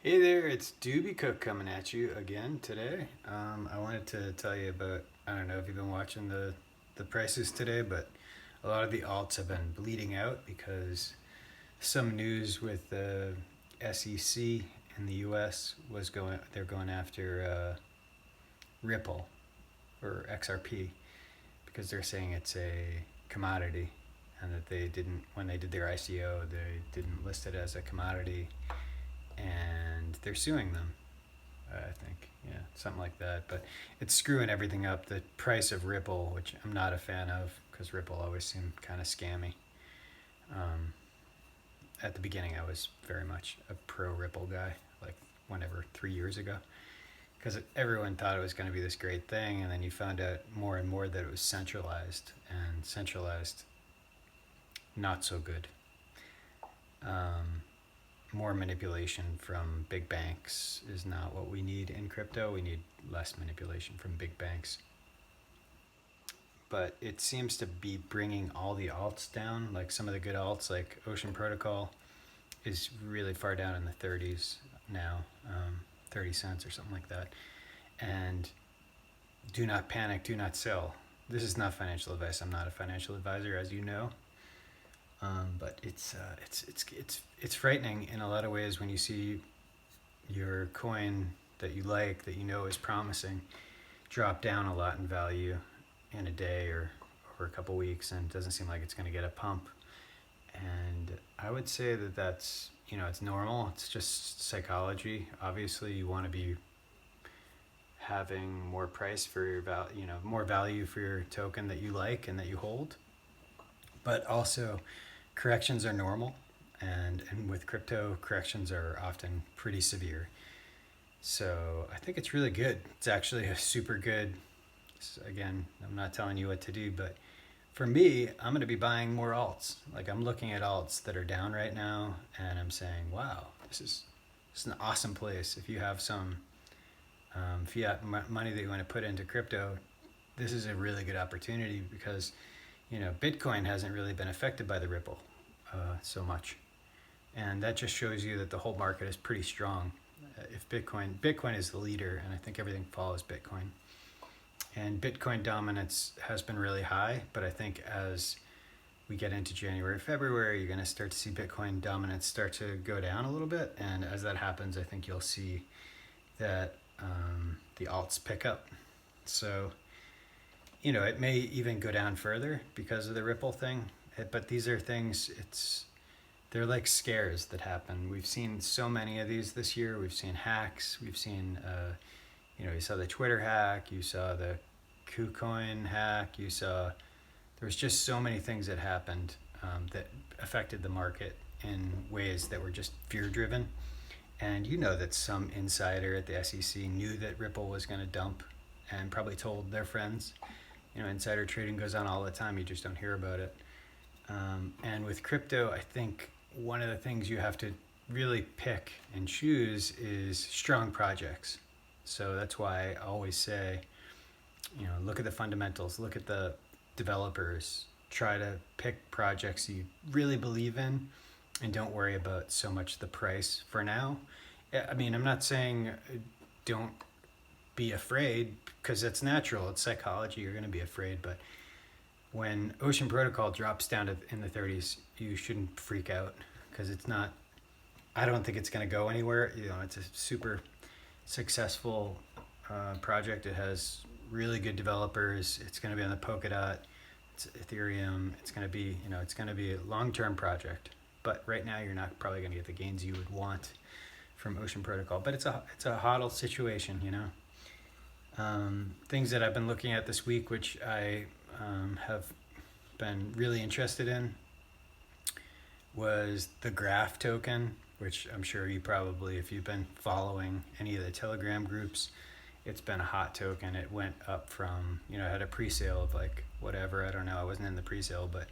Hey there, it's Doobie Cook coming at you again today. I wanted to tell you about, I don't know if you've been watching the prices today, but a lot of the alts have been bleeding out because some news with the SEC in the US they're going after Ripple or XRP because they're saying it's a commodity and that when they did their ICO, they didn't list it as a commodity and they're suing them. I think, yeah, something like that. But it's screwing everything up. The price of Ripple, which I'm not a fan of, because Ripple always seemed kind of scammy. Um, at the beginning, I was very much a pro Ripple guy, like whenever 3 years ago, because everyone thought it was going to be this great thing, and then you found out more and more that it was centralized, and centralized, not so good. Um, More manipulation from big banks is not what we need in crypto. We need less manipulation from big banks. But it seems to be bringing all the alts down. Like some of the good alts, like Ocean Protocol, is really far down in the 30s now, 30 cents or something like that. And do not panic, do not sell. This is not financial advice. I'm not a financial advisor, as you know. But it's frightening in a lot of ways when you see your coin that you like, that you know is promising, drop down a lot in value in a day or over a couple weeks, and it doesn't seem like it's going to get a pump. And I would say that that's, it's normal. It's just psychology. Obviously, you want to be having more price for your more value for your token that you like and that you hold. But also, corrections are normal, and with crypto, corrections are often pretty severe. So I think it's really good. It's actually a super good. Again, I'm not telling you what to do, but for me, I'm going to be buying more alts. Like I'm looking at alts that are down right now, and I'm saying, "Wow, this is an awesome place." If you have some fiat money that you want to put into crypto, this is a really good opportunity because Bitcoin hasn't really been affected by the Ripple so much, and that just shows you that the whole market is pretty strong. If Bitcoin is the leader, and I think everything follows Bitcoin. And Bitcoin dominance has been really high, but I think as we get into January, February, you're going to start to see Bitcoin dominance start to go down a little bit. And as that happens, I think you'll see that the alts pick up. So, it may even go down further because of the Ripple thing. But these are things, they're like scares that happen. We've seen so many of these this year. We've seen hacks. We've seen you saw the Twitter hack, you saw the KuCoin hack, there was just so many things that happened that affected the market in ways that were just fear driven. And you know that some insider at the SEC knew that Ripple was going to dump and probably told their friends. Insider trading goes on all the time, you just don't hear about it. And with crypto, I think one of the things you have to really pick and choose is strong projects. So that's why I always say, look at the fundamentals, look at the developers, try to pick projects you really believe in, and don't worry about so much the price for now. I mean, I'm not saying don't be afraid because that's natural. It's psychology. You're going to be afraid. But when Ocean Protocol drops down in the 30s, you shouldn't freak out because it's not, I don't think it's going to go anywhere. It's a super successful project. It has really good developers. It's going to be on the Polkadot. It's Ethereum. It's going to be, it's going to be a long-term project. But right now, you're not probably going to get the gains you would want from Ocean Protocol. But it's a Hodl situation, Things that I've been looking at this week, which I have been really interested in, was the Graph Token, which I'm sure you probably, if you've been following any of the Telegram groups, it's been a hot token. It went up from, I had a pre-sale of like whatever, I don't know, I wasn't in the pre-sale, but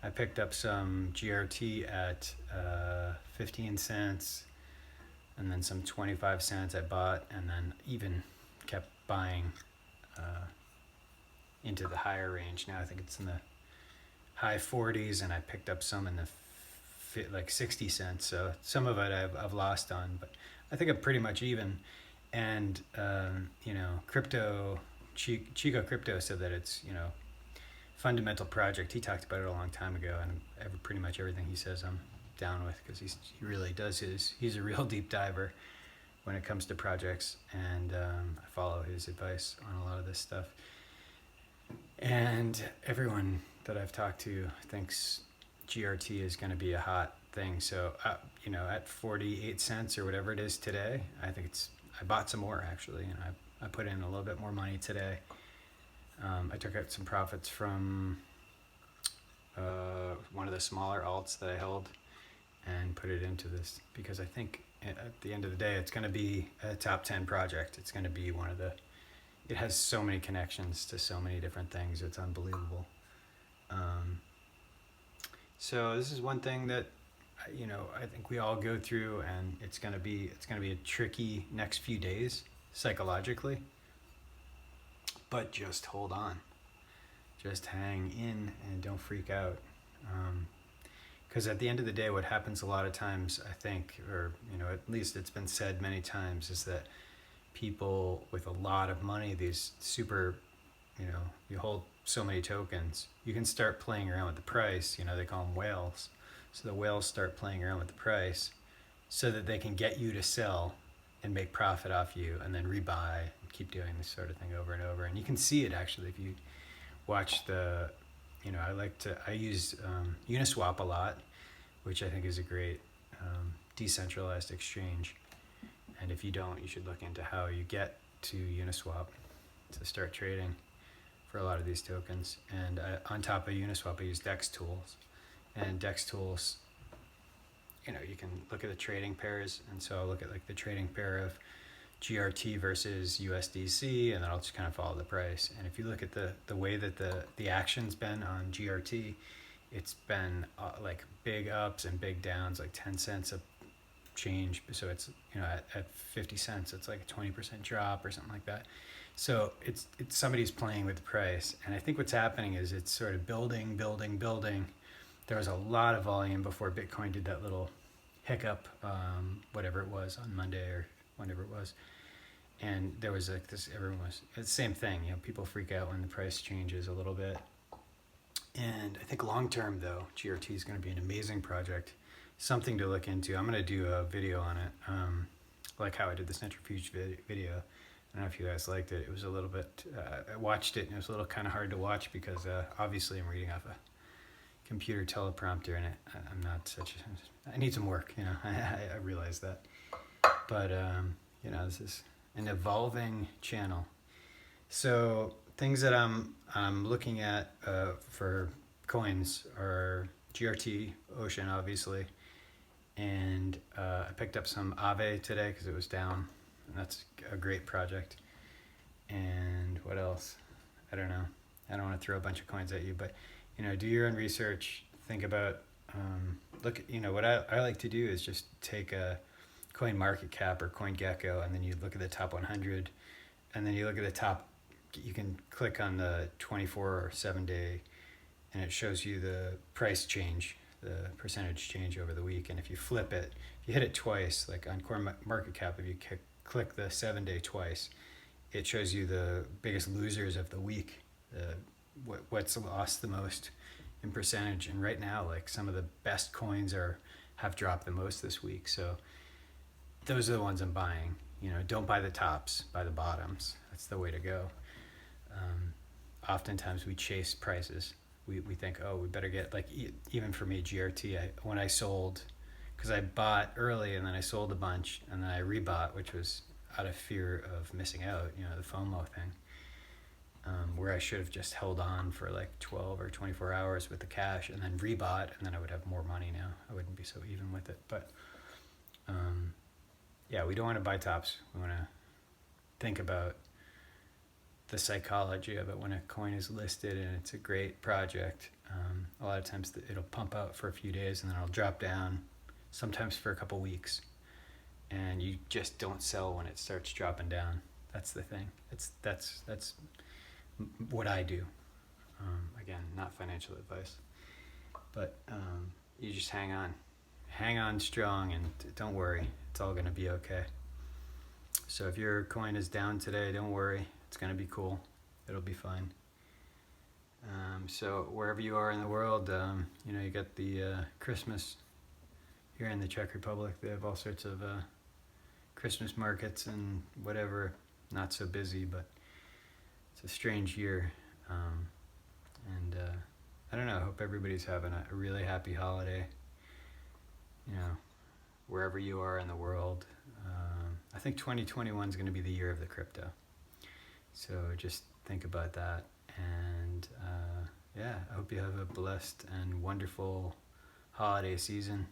I picked up some GRT at 15 cents and then some 25 cents I bought, and then even kept buying into the higher range. Now I think it's in the high 40s, and I picked up some in the like 60 cents. So some of it I've lost on, but I think I'm pretty much even. And you know, Chico Crypto said that it's, you know, fundamental project. He talked about it a long time ago, and pretty much everything he says I'm down with, because he really does he's a real deep diver when it comes to projects, and I follow his advice on a lot of this stuff. And everyone that I've talked to thinks GRT is going to be a hot thing. So you know, at 48 cents or whatever it is today, I think I bought some more actually, and I put in a little bit more money today. I took out some profits from one of the smaller alts that I held and put it into this, because I think at the end of the day, it's going to be a top 10 project. It's going to be it has so many connections to so many different things. It's unbelievable. So this is one thing that, you know, I think we all go through, and it's going to be a tricky next few days psychologically. But just hold on, just hang in and don't freak out. Because at the end of the day, what happens a lot of times, I think, or, you know, at least it's been said many times, is that people with a lot of money, these super, you know, you hold so many tokens, you can start playing around with the price. You know, they call them whales. So the whales start playing around with the price so that they can get you to sell and make profit off you, and then rebuy and keep doing this sort of thing over and over. And you can see it actually if you watch the, you know, I use Uniswap a lot, which I think is a great decentralized exchange. And if you don't, you should look into how you get to Uniswap to start trading for a lot of these tokens. And on top of Uniswap, I use DEX tools. And DEX tools, you know, you can look at the trading pairs. And so I'll look at like the trading pair of GRT versus USDC, and then I'll just kind of follow the price. And if you look at the way that the action's been on GRT, it's been like big ups and big downs, like 10 cents a change. So it's, you know, at 50 cents, it's like a 20% drop or something like that. So it's somebody's playing with the price. And I think what's happening is it's sort of building. There was a lot of volume before Bitcoin did that little hiccup, whatever it was, on Monday or whenever it was. And there was like this, it's the same thing, you know, people freak out when the price changes a little bit. And I think long term though, GRT is going to be an amazing project, something to look into. I'm going to do a video on it, like how I did the centrifuge video. I don't know if you guys liked it. It was a little bit, I watched it and it was a little kind of hard to watch because obviously I'm reading off a computer teleprompter, and I'm not I need some work, you know, I realize that. But, you know, this is an evolving channel. So things that I'm looking at for coins are GRT, Ocean, obviously. And I picked up some Aave today because it was down, and that's a great project. And what else? I don't know. I don't want to throw a bunch of coins at you, but, you know, do your own research. Think about, look, you know, what I like to do is just take a Coin Market Cap or CoinGecko, and then you look at the top 100, and then you look at the top, you can click on the 24 or 7 day, and it shows you the price change, the percentage change over the week. And if you flip it, if you hit it twice, like on Coin Market Cap, if you click the 7 day twice, it shows you the biggest losers of the week, what's lost the most in percentage. And right now, like, some of the best coins have dropped the most this week. So those are the ones I'm buying. You know, don't buy the tops, buy the bottoms. That's the way to go. Oftentimes we chase prices. We think, oh, we better get, like, even for me, GRT, when I sold, because I bought early and then I sold a bunch and then I rebought, which was out of fear of missing out, you know, the FOMO thing, where I should have just held on for like 12 or 24 hours with the cash and then rebought, and then I would have more money now. I wouldn't be so even with it. But yeah, we don't want to buy tops. We want to think about the psychology of it. When a coin is listed and it's a great project, a lot of times it'll pump out for a few days and then it'll drop down, sometimes for a couple weeks, and you just don't sell when it starts dropping down. That's the thing. That's what I do. Again, not financial advice, but you just hang on. hang on strong and don't worry. It's all going to be okay. So if your coin is down today, don't worry. It's going to be cool. It'll be fine. So wherever you are in the world, you know, you got the Christmas here in the Czech Republic. They have all sorts of Christmas markets and whatever. Not so busy, but it's a strange year. And I don't know, I hope everybody's having a really happy holiday, you know, wherever you are in the world. I think 2021 is going to be the year of the crypto. So just think about that. And yeah, I hope you have a blessed and wonderful holiday season.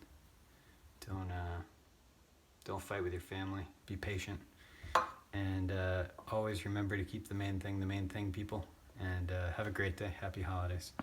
Don't fight with your family. Be patient. And always remember to keep the main thing, people. And have a great day. Happy holidays.